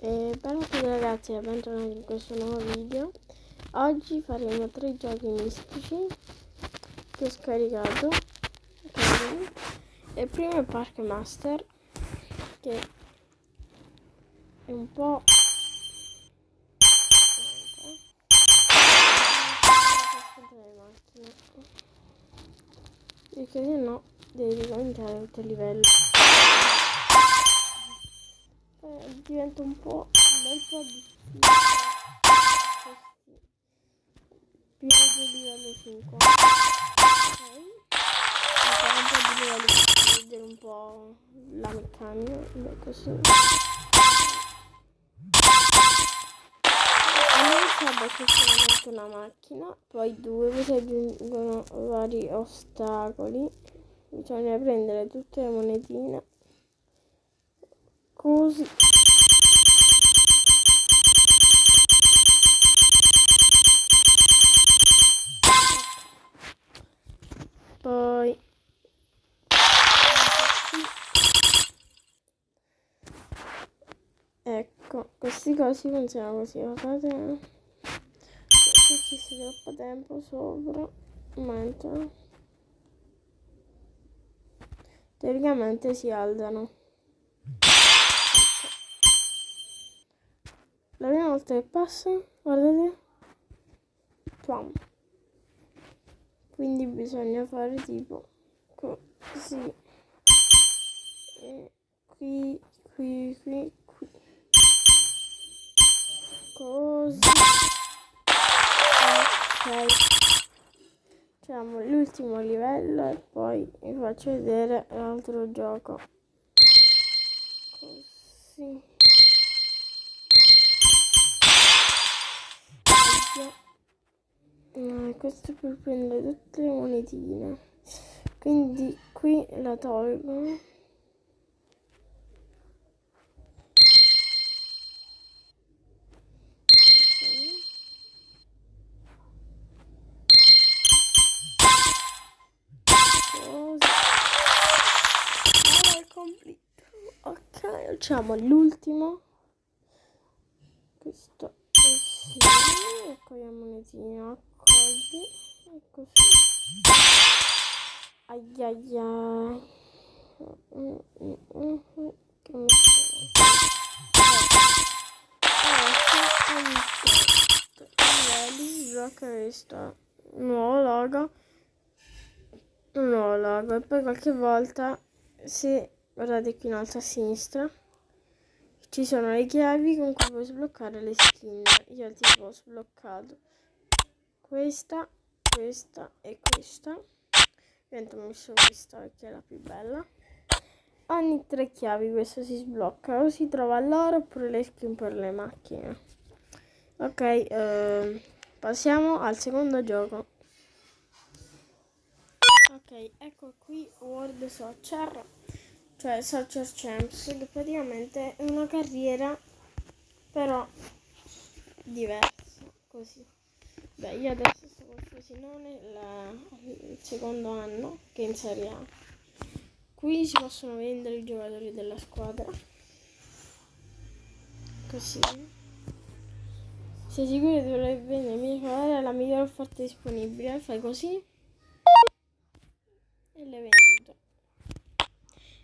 Bella a tutti ragazzi e bentornati in questo nuovo video. Oggi faremo 3 giochi mistici che ho scaricato. Il primo è Park Master, che è un po' perché se no devi ricominciare tutto il livello. Diventa un bel po' difficile. Più del livello 5. Ok. Ancora un po' di livello per vedere un po' la meccanica. Così. Allora c'è una macchina, poi 2, poi si aggiungono vari ostacoli. Bisogna prendere tutte le monetine. Così. Poi ecco, questi cosi funzionano così, guardate, se ci si troppo tempo sopra, mentre teoricamente si alzano. Ecco. La prima volta che passa, guardate, pam. Quindi bisogna fare tipo così, e qui, così. Ok, facciamo l'ultimo livello e poi vi faccio vedere l'altro gioco. Così. Questo è per prendere tutte le monetine, quindi qui la tolgo. Ok, facciamo l'ultimo, questo così, ecco la monetina, accogli, e così, ai ai ai, sblocca questo nuovo logo, e poi qualche volta, se guardate qui in alto a sinistra, ci sono le chiavi con cui puoi sbloccare le skin. Io tipo ho sbloccato questa e questa. Ovviamente ho messo questa perché è la più bella. Ogni 3 chiavi questo si sblocca, o si trova l'oro oppure le skin per le macchine. Ok, passiamo al secondo gioco. Ok, ecco qui World Soccer, cioè Soccer Champs, che praticamente è una carriera però diversa, così. Beh, io adesso sto col Frosinone, il secondo anno che è in Serie A. Qui si possono vendere i giocatori della squadra, così. Sei sicuro di dover vendere? Mi trovare la migliore offerta disponibile, fai così e le vendute.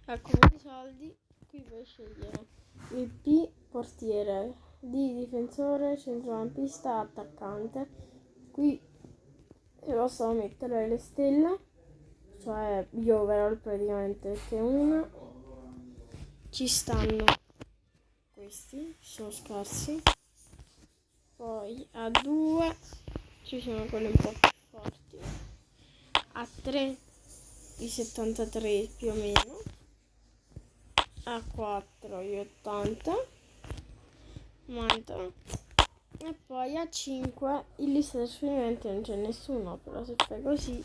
Ecco, per i soldi qui puoi scegliere il P portiere, D difensore, centrocampista, attaccante. Qui si possono mettere le stelle, cioè gli overall praticamente, perché una ci stanno questi, sono scarsi, poi a 2 ci sono quelli un po' più forti, a 3 i 73 più o meno, a 4 gli 80, e poi a 5 in lista di trasferimenti non c'è nessuno, però se fai così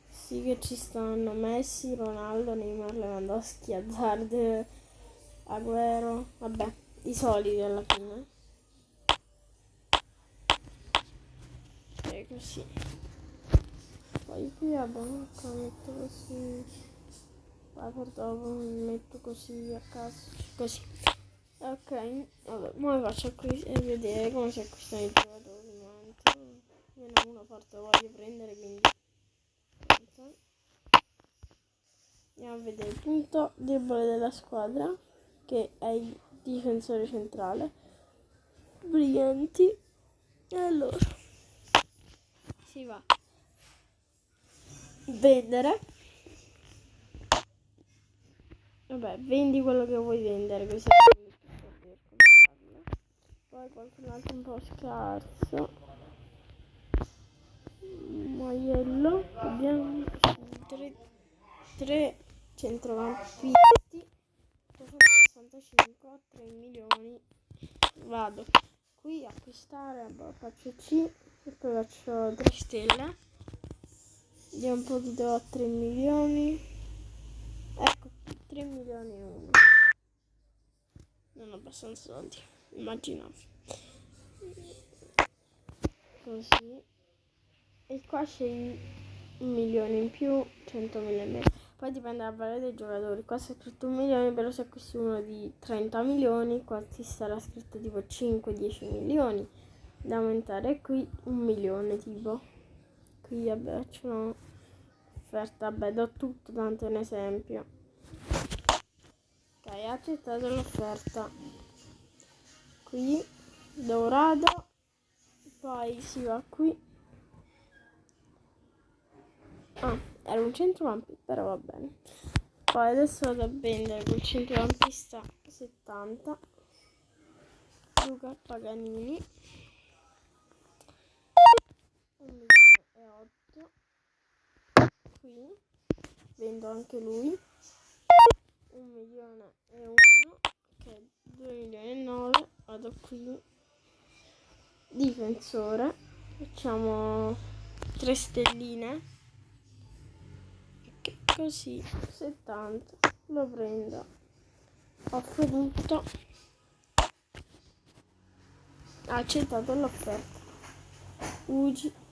sì che ci stanno Messi, Ronaldo, Neymar, Lewandowski, Hazard, Agüero, vabbè, i soliti alla fine. E così. Poi qui la banca metto così. Poi per dopo mi metto così a caso, così. Ok, vabbè, ora faccio vedere come si acquistano i giocatori. Meno uno forte lo voglio prendere, quindi andiamo a vedere il punto debole della squadra, che è il difensore centrale. Brillanti. E allora si va a vendere. Vabbè, vendi quello che vuoi vendere, così per comprarlo. Poi qualcun altro un po' scarso. Maiello. Abbiamo tre centrocampisti. 65 a 3 milioni. Vado qui a acquistare, faccio C e poi faccio 3 stelle. Vediamo un po' di do a 3 milioni. Ecco, 3 milioni e 1. Non ho abbastanza soldi, immaginavo. Così. E qua scegli 1 milione in più, 100.000 in meno. Poi dipende dal valore dei giocatori. Qua c'è scritto 1 milione, però se acquisti uno di 30 milioni, qua ti sarà scritto tipo 5-10 milioni da aumentare. E qui 1 milione tipo. Qui vabbè c'è un'offerta, vabbè do tutto, tanto è un esempio. Ok, accettato l'offerta. Qui dorato, poi si va qui. Ah, era un centrocampista, però va bene. Poi adesso vado a vendere quel centrocampista 70, Luca Paganini, 1.800.000. Qui vendo anche lui, 1.100.000, che è 2.900.000. Vado qui, difensore, facciamo 3 stelline. Così 70, lo prendo, offro tutto, ha accettato l'offerta. Vucicevic,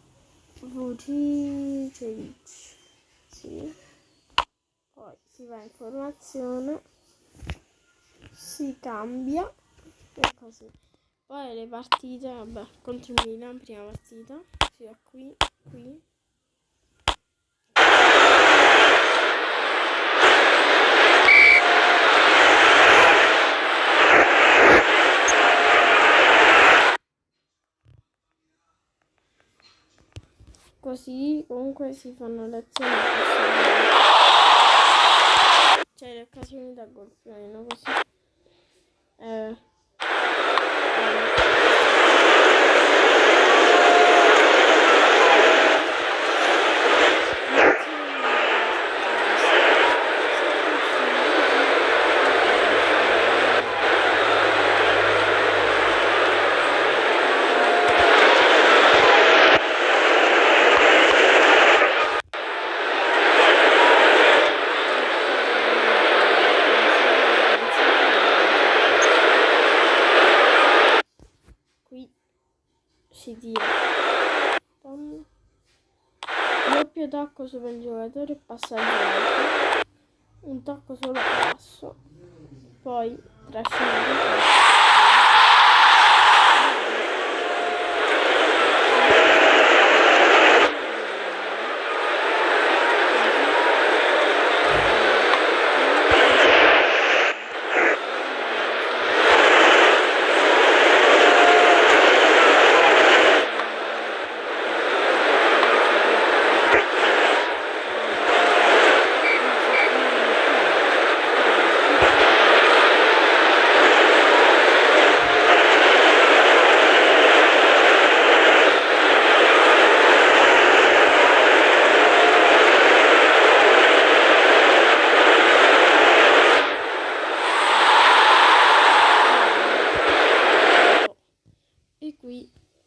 sì. Poi si va in formazione, si cambia e così. Poi le partite, vabbè, contro il Milan, prima partita, si va qui. Così comunque si fanno le azioni, cioè le occasioni da gol, più o meno così. Si tira, doppio tacco sopra il giocatore, passaggio alto, un tacco solo basso, poi trascinato.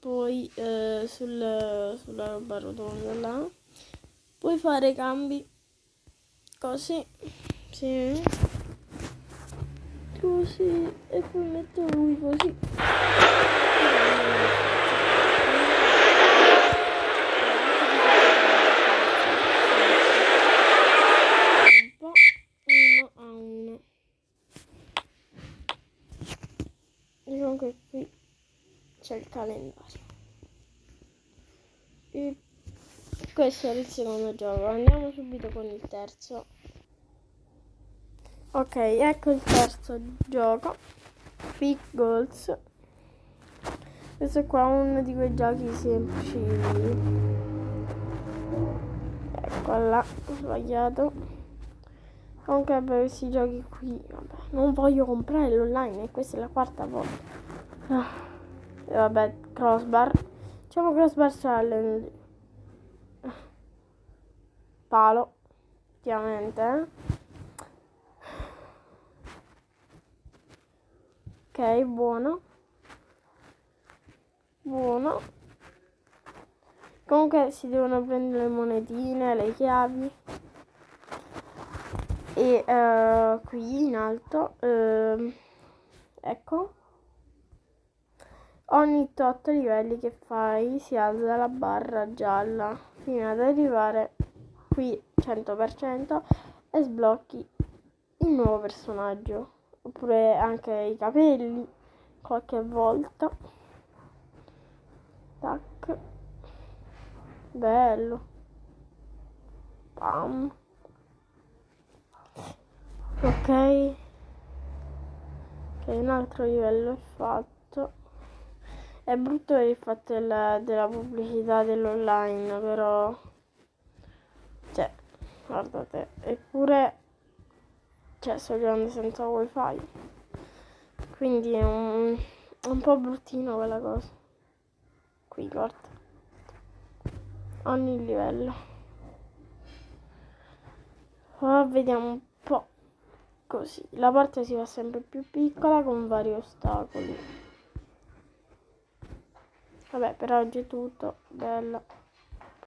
Poi sulla roba rotonda là puoi fare cambi così, sì, così, e poi metto lui così. Un po' 1-1. comunque qui c'è il calendario. E questo era il secondo gioco. Andiamo subito con il terzo. Ok, ecco il terzo gioco. Big Goals. Questo qua è uno di quei giochi semplici. Eccola, ho sbagliato. Comunque per questi giochi qui, vabbè, non voglio comprare l'online e questa è la quarta volta. E vabbè, Crossbar. Diciamo Crossbar Challenge. Palo, effettivamente. Ok, buono. Buono. Comunque si devono prendere le monetine, le chiavi. E qui in alto, ecco, ogni tot livelli che fai si alza la barra gialla fino ad arrivare qui 100% e sblocchi il nuovo personaggio, oppure anche i capelli qualche volta. Tac, bello, pam. Ok, un altro livello è fatto. È brutto per il fatto della pubblicità dell'online, però cioè, guardate, eppure sto giocando senza wifi, quindi è un po' bruttino quella cosa. Qui guarda, ogni livello. Vediamo un po'. Così, la parte si fa sempre più piccola con vari ostacoli. Vabbè, per oggi è tutto, bella.